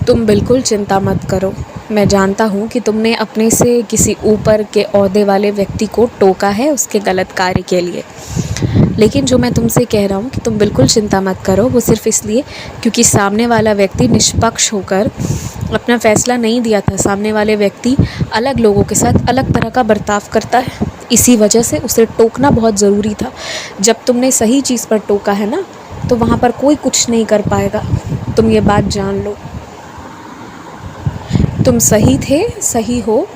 तुम बिल्कुल चिंता मत करो। मैं जानता हूँ कि तुमने अपने से किसी ऊपर के ओहदे वाले व्यक्ति को टोका है उसके गलत कार्य के लिए। लेकिन जो मैं तुमसे कह रहा हूँ कि तुम बिल्कुल चिंता मत करो, वो सिर्फ़ इसलिए क्योंकि सामने वाला व्यक्ति निष्पक्ष होकर अपना फ़ैसला नहीं दिया था। सामने वाले व्यक्ति अलग लोगों के साथ अलग तरह का बर्ताव करता है, इसी वजह से उसे टोकना बहुत ज़रूरी था। जब तुमने सही चीज़ पर टोका है ना, तो वहाँ पर कोई कुछ नहीं कर पाएगा। तुम ये बात जान लो। तुम सही थे, सही हो,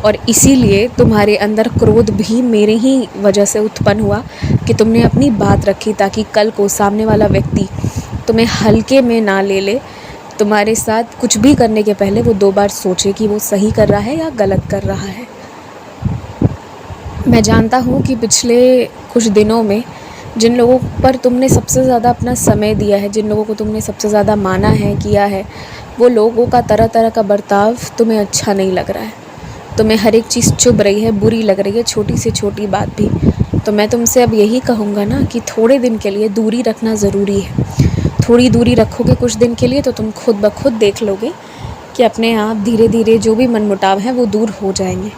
और इसीलिए तुम्हारे अंदर क्रोध भी मेरे ही वजह से उत्पन्न हुआ कि तुमने अपनी बात रखी, ताकि कल को सामने वाला व्यक्ति तुम्हें हल्के में ना ले ले। तुम्हारे साथ कुछ भी करने के पहले वो 2 बार सोचे कि वो सही कर रहा है या गलत कर रहा है। मैं जानता हूँ कि पिछले कुछ दिनों में जिन लोगों पर तुमने सबसे ज़्यादा अपना समय दिया है, जिन लोगों को तुमने सबसे ज़्यादा माना है, किया है, वो लोगों का तरह तरह का बर्ताव तुम्हें अच्छा नहीं लग रहा है। तुम्हें हर एक चीज़ चुभ रही है, बुरी लग रही है, छोटी से छोटी बात भी। तो मैं तुमसे अब यही कहूँगा ना कि थोड़े दिन के लिए दूरी रखना ज़रूरी है। थोड़ी दूरी रखोगे कुछ दिन के लिए तो तुम खुद ब खुद देख लोगे कि अपने आप धीरे धीरे जो भी मनमुटाव हैं वो दूर हो जाएंगे।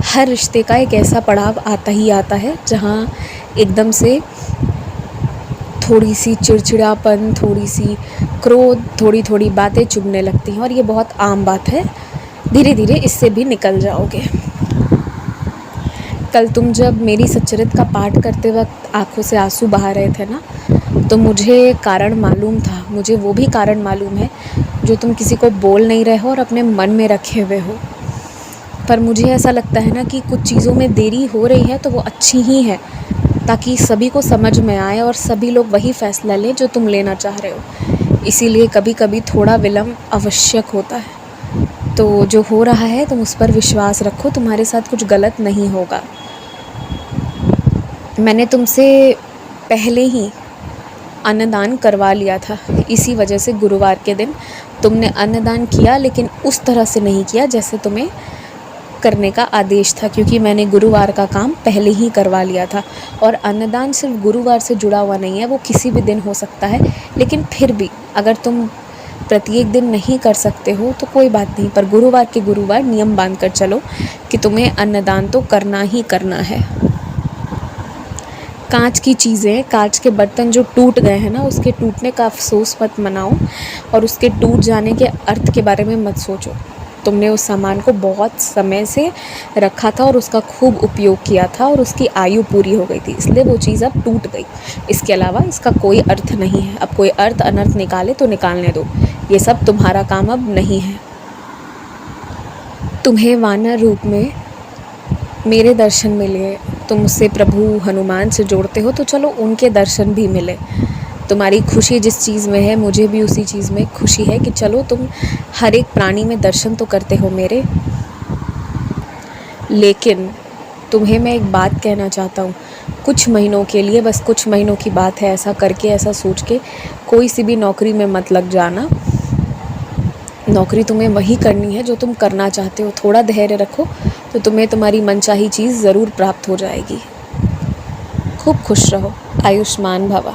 हर रिश्ते का एक ऐसा पड़ाव आता ही आता है जहाँ एकदम से थोड़ी सी चिड़चिड़ापन, थोड़ी सी क्रोध, थोड़ी थोड़ी बातें चुभने लगती हैं, और ये बहुत आम बात है। धीरे धीरे इससे भी निकल जाओगे। कल तुम जब मेरी सच्चरित्र का पाठ करते वक्त आंखों से आंसू बहा रहे थे ना, तो मुझे कारण मालूम था। मुझे वो भी कारण मालूम है जो तुम किसी को बोल नहीं रहे हो और अपने मन में रखे हुए हो। पर मुझे ऐसा लगता है ना कि कुछ चीज़ों में देरी हो रही है तो वो अच्छी ही है, ताकि सभी को समझ में आए और सभी लोग वही फ़ैसला लें जो तुम लेना चाह रहे हो। इसीलिए कभी कभी थोड़ा विलम्ब आवश्यक होता है। तो जो हो रहा है तुम उस पर विश्वास रखो, तुम्हारे साथ कुछ गलत नहीं होगा। मैंने तुमसे पहले ही अन्नदान करवा लिया था, इसी वजह से गुरुवार के दिन तुमने अन्नदान किया, लेकिन उस तरह से नहीं किया जैसे तुम्हें करने का आदेश था, क्योंकि मैंने गुरुवार का काम पहले ही करवा लिया था। और अन्नदान सिर्फ गुरुवार से जुड़ा हुआ नहीं है, वो किसी भी दिन हो सकता है। लेकिन फिर भी अगर तुम प्रत्येक दिन नहीं कर सकते हो तो कोई बात नहीं, पर गुरुवार के गुरुवार नियम बांध कर चलो कि तुम्हें अन्नदान तो करना ही करना है। कांच की चीज़ें, कांच के बर्तन जो टूट गए हैं ना, उसके टूटने का अफसोस मत मनाओ और उसके टूट जाने के अर्थ के बारे में मत सोचो। तुमने उस सामान को बहुत समय से रखा था और उसका खूब उपयोग किया था और उसकी आयु पूरी हो गई थी, इसलिए वो चीज़ अब टूट गई। इसके अलावा इसका कोई अर्थ नहीं है। अब कोई अर्थ अनर्थ निकाले तो निकालने दो, ये सब तुम्हारा काम अब नहीं है। तुम्हें वानर रूप में मेरे दर्शन मिले, तुम उससे प्रभु हनुमान से जोड़ते हो, तो चलो उनके दर्शन भी मिले। तुम्हारी खुशी जिस चीज़ में है, मुझे भी उसी चीज़ में खुशी है कि चलो तुम हर एक प्राणी में दर्शन तो करते हो मेरे। लेकिन तुम्हें मैं एक बात कहना चाहता हूँ, कुछ महीनों के लिए, बस कुछ महीनों की बात है, ऐसा करके, ऐसा सोच के कोई सी भी नौकरी में मत लग जाना। नौकरी तुम्हें वही करनी है जो तुम करना चाहते हो। थोड़ा धैर्य रखो तो तुम्हें तुम्हारी मनचाही चीज़ ज़रूर प्राप्त हो जाएगी। खूब खुश रहो। आयुष्मान भवा।